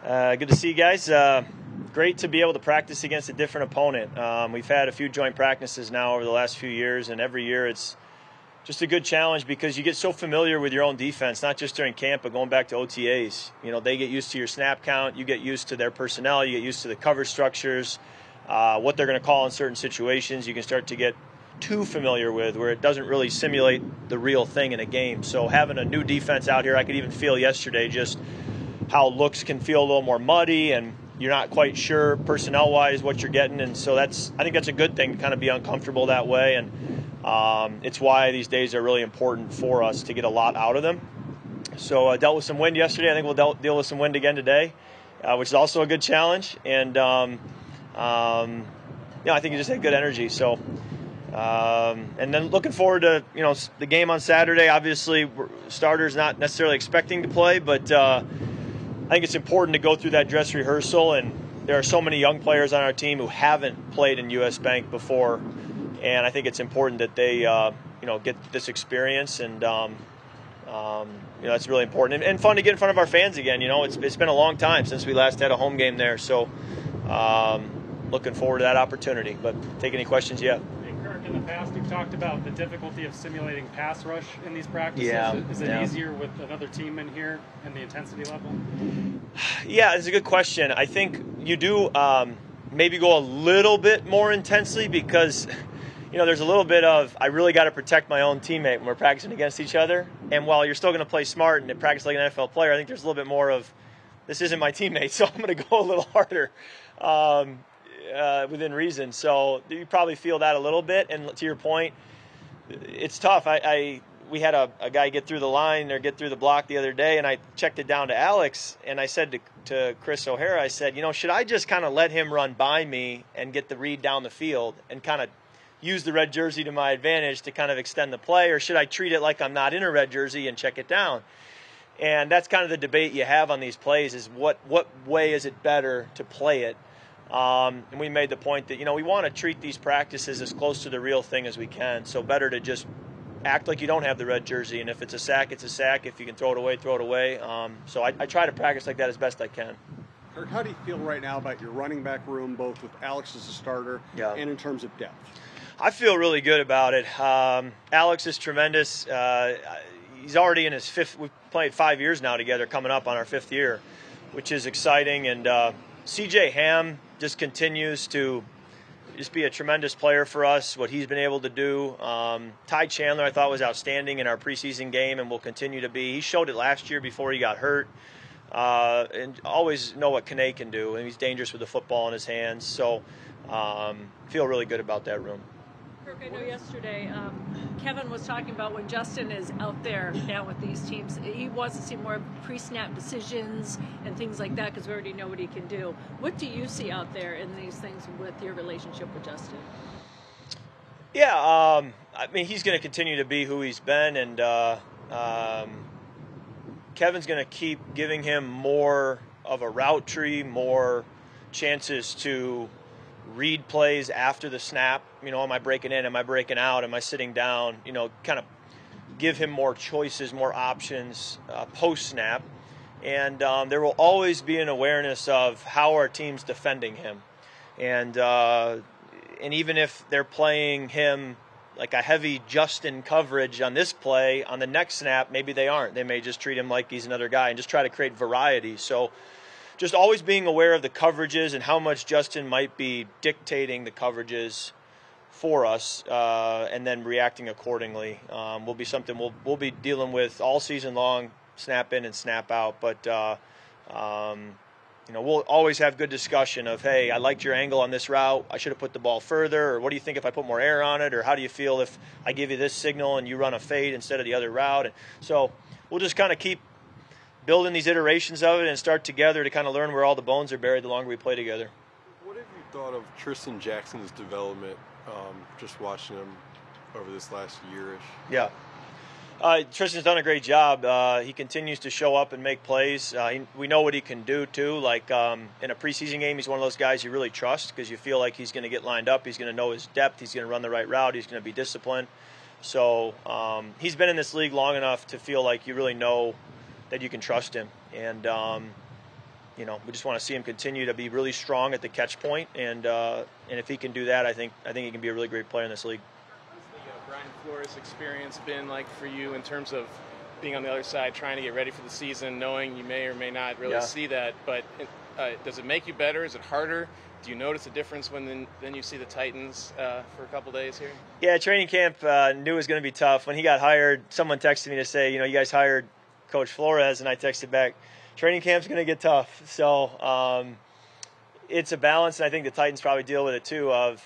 Good to see you guys. Great to be able to practice against a different opponent. We've had a few joint practices now over the last few years, and every year it's just a good challenge because you get so familiar with your own defense, not just during camp, but going back to OTAs. You know, they get used to your snap count, you get used to their personnel, you get used to the cover structures, what they're going to call in certain situations. You can start to get too familiar with where it doesn't really simulate the real thing in a game. So having a new defense out here, I could even feel yesterday just how looks can feel a little more muddy and you're not quite sure personnel-wise what you're getting. And so I think that's a good thing to kind of be uncomfortable that way. And it's why these days are really important for us to get a lot out of them. So I dealt with some wind yesterday. I think we'll deal with some wind again today, which is also a good challenge. And, I think you just had good energy. So, and then looking forward to, the game on Saturday. Obviously, starters not necessarily expecting to play, but I think it's important to go through that dress rehearsal. And there are so many young players on our team who haven't played in U.S. Bank before. And I think it's important that they, get this experience, and that's really important and fun to get in front of our fans again. It's been a long time since we last had a home game there, so looking forward to that opportunity. But take any questions, yeah. Hey, Kirk, in the past you've talked about the difficulty of simulating pass rush in these practices. Yeah. Is it easier with another team in here and the intensity level? Yeah, it's a good question. I think you do maybe go a little bit more intensely because there's a little bit of, I really got to protect my own teammate when we're practicing against each other. And while you're still going to play smart and practice like an NFL player, I think there's a little bit more of, this isn't my teammate, so I'm going to go a little harder within reason. So you probably feel that a little bit. And to your point, it's tough. We had a guy get through the line or get through the block the other day, and I checked it down to Alex, and I said to Chris O'Hara, I said, should I just kind of let him run by me and get the read down the field and kind of use the red jersey to my advantage to kind of extend the play, or should I treat it like I'm not in a red jersey and check it down? And that's kind of the debate you have on these plays is what way is it better to play it? And we made the point that, we want to treat these practices as close to the real thing as we can. So better to just act like you don't have the red jersey. And if it's a sack, it's a sack. If you can throw it away, throw it away. So I try to practice like that as best I can. Kirk, how do you feel right now about your running back room, both with Alex as a starter and in terms of depth? I feel really good about it. Alex is tremendous. He's already in his fifth. We've played 5 years now together, coming up on our 5th year, which is exciting. And CJ Ham just continues to just be a tremendous player for us, what he's been able to do. Ty Chandler, I thought, was outstanding in our preseason game and will continue to be. He showed it last year before he got hurt. And always know what Kane can do, and he's dangerous with the football in his hands. So feel really good about that room. Kirk, I know yesterday Kevin was talking about when Justin is out there now with these teams, he wants to see more pre-snap decisions and things like that because we already know what he can do. What do you see out there in these things with your relationship with Justin? Yeah, he's going to continue to be who he's been, and Kevin's going to keep giving him more of a route tree, more chances to read plays after the snap. Am I breaking in? Am I breaking out? Am I sitting down? Kind of give him more choices, more options post-snap. And there will always be an awareness of how our team's defending him. And even if they're playing him like a heavy Justin coverage on this play, on the next snap, maybe they aren't. They may just treat him like he's another guy and just try to create variety. So just always being aware of the coverages and how much Justin might be dictating the coverages for us, and then reacting accordingly will be something we'll be dealing with all season long, snap in and snap out. But we'll always have good discussion of, hey, I liked your angle on this route. I should have put the ball further, or what do you think if I put more air on it, or how do you feel if I give you this signal and you run a fade instead of the other route? And so we'll just kind of keep building these iterations of it and start together to kind of learn where all the bones are buried the longer we play together. What have you thought of Tristan Jackson's development, just watching him over this last year-ish? Yeah. Tristan's done a great job. He continues to show up and make plays. We know what he can do, too. Like in a preseason game, he's one of those guys you really trust because you feel like he's going to get lined up. He's going to know his depth. He's going to run the right route. He's going to be disciplined. So he's been in this league long enough to feel like you really know that you can trust him. And we just want to see him continue to be really strong at the catch point, and if he can do that, I think he can be a really great player in this league. What's the Brian Flores experience been like for you in terms of being on the other side, trying to get ready for the season, knowing you may or may not really see that, but does it make you better? Is it harder? Do you notice a difference when then you see the Titans for a couple days here? Yeah, training camp knew it was going to be tough. When he got hired, someone texted me to say, you guys hired Coach Flores, and I texted back, training camp's going to get tough. So it's a balance, and I think the Titans probably deal with it too of,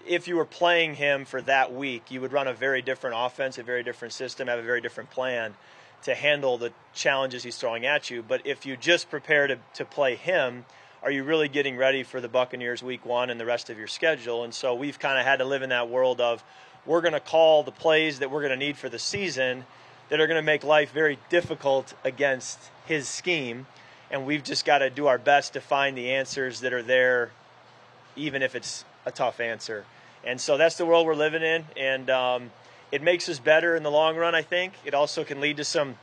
if you were playing him for that week, you would run a very different offense, a very different system, have a very different plan to handle the challenges he's throwing at you. But if you just prepare to play him, are you really getting ready for the Buccaneers week 1 and the rest of your schedule? And so we've kind of had to live in that world of, we're going to call the plays that we're going to need for the season that are going to make life very difficult against his scheme. And we've just got to do our best to find the answers that are there, even if it's a tough answer. And so that's the world we're living in. And it makes us better in the long run, I think. It also can lead to some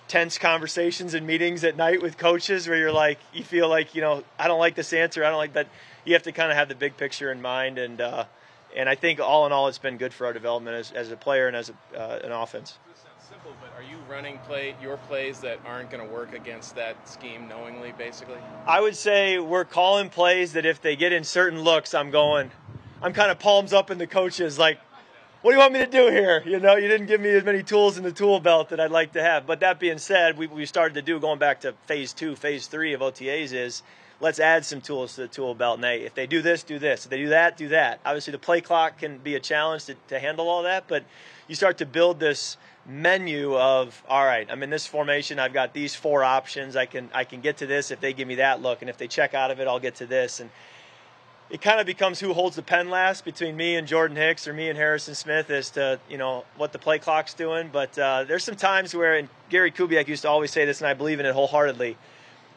tense conversations and meetings at night with coaches where you feel like, I don't like this answer. But you have to kind of have the big picture in mind. And I think all in all, it's been good for our development as a player and as an offense. This sounds simple, but are you running your plays that aren't going to work against that scheme knowingly, basically? I would say we're calling plays that if they get in certain looks, I'm kind of palms up in the coaches like, what do you want me to do here? You didn't give me as many tools in the tool belt that I'd like to have. But that being said, we started to do, going back to phase 2, phase 3 of OTAs is, let's add some tools to the tool belt. And if they do this, do this. If they do that, do that. Obviously, the play clock can be a challenge to handle all that. But you start to build this menu of, all right, I'm in this formation. I've got these 4 options. I can get to this if they give me that look. And if they check out of it, I'll get to this. And it kind of becomes who holds the pen last between me and Jordan Hicks or me and Harrison Smith as to, what the play clock's doing. But there's some times where, and Gary Kubiak used to always say this, and I believe in it wholeheartedly,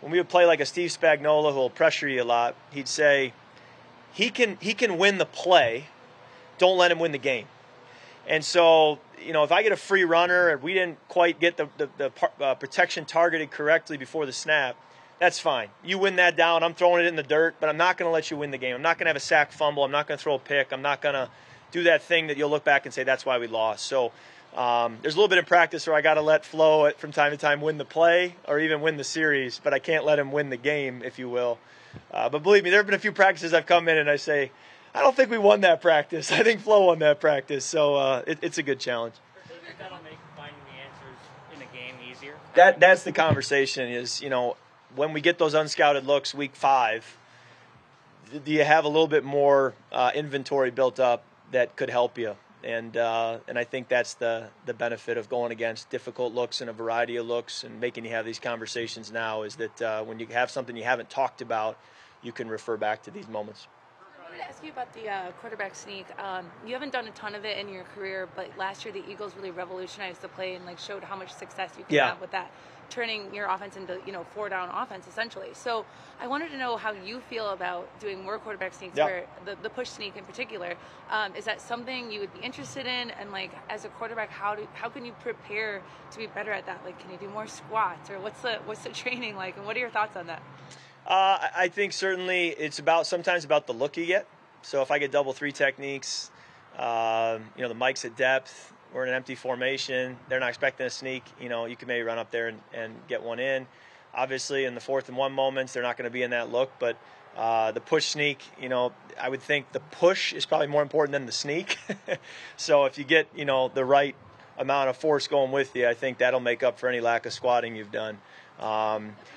when we would play like a Steve Spagnuolo who will pressure you a lot, he'd say, he can win the play, don't let him win the game. And so, if I get a free runner and we didn't quite get the protection targeted correctly before the snap, that's fine. You win that down. I'm throwing it in the dirt, but I'm not going to let you win the game. I'm not going to have a sack fumble. I'm not going to throw a pick. I'm not going to do that thing that you'll look back and say, that's why we lost. So there's a little bit in practice where I got to let Flo from time to time win the play or even win the series, but I can't let him win the game, if you will. But believe me, there have been a few practices I've come in and I say, I don't think we won that practice. I think Flo won that practice. So it's a good challenge. That'll make finding the answers in a game easier? That's the conversation is, when we get those unscouted looks week 5, do you have a little bit more inventory built up that could help you? And I think that's the benefit of going against difficult looks and a variety of looks and making you have these conversations now is that when you have something you haven't talked about, you can refer back to these moments. I wanted to ask you about the quarterback sneak. You haven't done a ton of it in your career, but last year the Eagles really revolutionized the play and showed how much success you can have with that, turning your offense into 4-down offense essentially. So I wanted to know how you feel about doing more quarterback sneaks, where the push sneak in particular. Is that something you would be interested in? And as a quarterback, how can you prepare to be better at that? Can you do more squats, or what's the training like? And what are your thoughts on that? I think certainly it's sometimes about the look you get. So if I get double 3 techniques, the Mike's at depth, we're in an empty formation, they're not expecting a sneak, you can maybe run up there and get one in. Obviously in the 4th and 1 moments, they're not going to be in that look, but the push sneak, I would think the push is probably more important than the sneak. So if you get, the right amount of force going with you, I think that'll make up for any lack of squatting you've done.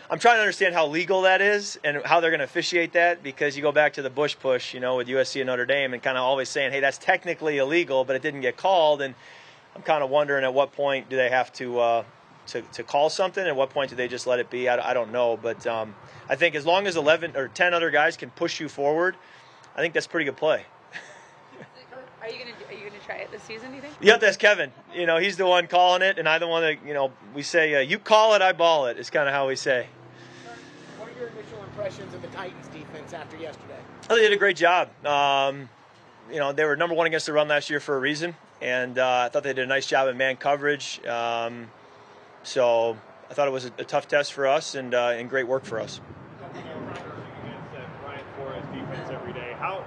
I'm trying to understand how legal that is and how they're going to officiate that, because you go back to the Bush push, with USC and Notre Dame, and kind of always saying, hey, that's technically illegal, but it didn't get called. And I'm kind of wondering at what point do they have to call something, and at what point do they just let it be? I don't know, but I think as long as 11 or 10 other guys can push you forward, I think that's pretty good play. Are you gonna try it this season, do you think? Yeah, that's Kevin. He's the one calling it, and I'm the one that, we say, you call it, I ball it. It's kind of how we say. What are your initial impressions of the Titans defense after yesterday? Oh, they did a great job. They were number 1 against the run last year for a reason, and I thought they did a nice job in man coverage. So I thought it was a tough test for us and great work for us. Ryan Flores defense every day. How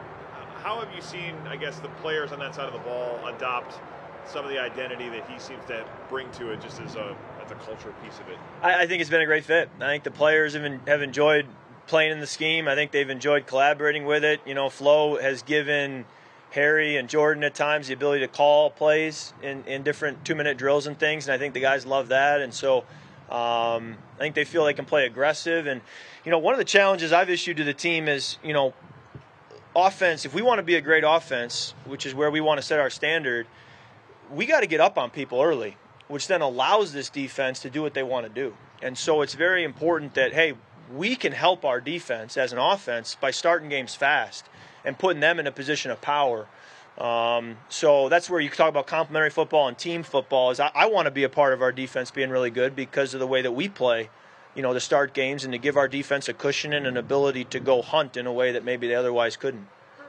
have you seen, I guess, the players on that side of the ball adopt some of the identity that he seems to bring to it, just as a culture piece of it? I think it's been a great fit. I think the players have enjoyed playing in the scheme. I think they've enjoyed collaborating with it. You know, Flo has given Harry and Jordan at times the ability to call plays in different 2-minute drills and things, and I think the guys love that. And so I think they feel they can play aggressive. And, you know, one of the challenges I've issued to the team is, you know, offense, if we want to be a great offense, which is where we want to set our standard, we got to get up on people early, which then allows this defense to do what they want to do. And so it's very important that, hey, we can help our defense as an offense by starting games fast and putting them in a position of power. So that's where you talk about complementary football and team football. Is I want to be a part of our defense being really good because of the way that we play, you know, to start games and to give our defense a cushion and an ability to go hunt in a way that maybe they otherwise couldn't.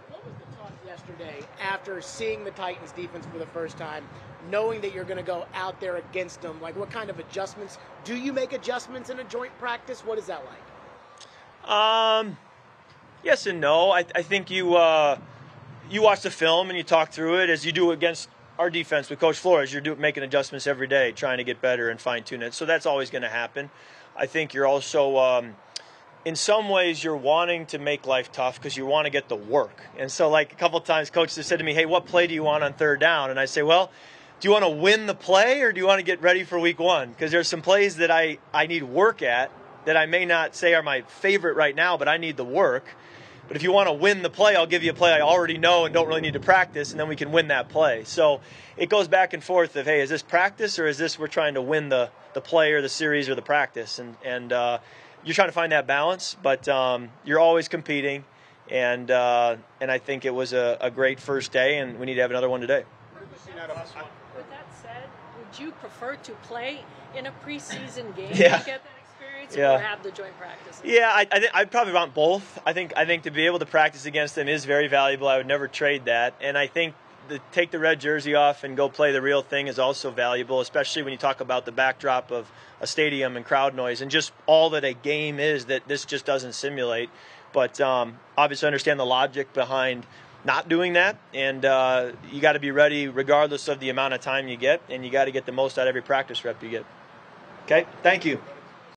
What was the talk yesterday after seeing the Titans defense for the first time, knowing that you're going to go out there against them? Like, what kind of adjustments? Do you make adjustments in a joint practice? What is that like? Yes and no. I think you watch the film and you talk through it as you do against our defense with Coach Flores. You're making adjustments every day, trying to get better and fine-tune it. So that's always going to happen. I think you're also, in some ways, you're wanting to make life tough because you want to get the work. And so, like, a couple of times, Coach has said to me, hey, what play do you want on third down? And I say, well, do you want to win the play or do you want to get ready for week one? Because there's some plays that I need work at that I may not say are my favorite right now, but I need the work. But if you want to win the play, I'll give you a play I already know and don't really need to practice, and then we can win that play. So it goes back and forth of, hey, is this practice or is this we're trying to win the play or the series or the practice? And you're trying to find that balance, but you're always competing. And I think it was a great first day, and we need to have another one today. With that said, would you prefer to play in a preseason game Yeah. to get that experience Yeah. or have the joint practices? Yeah, I probably want both. I think to be able to practice against them is very valuable. I would never trade that. And I think take the red jersey off and go play the real thing is also valuable, especially when you talk about the backdrop of a stadium and crowd noise and just all that a game is that this just doesn't simulate. But obviously understand the logic behind not doing that, and you got to be ready regardless of the amount of time you get, and you got to get the most out of every practice rep you get. Okay, thank you.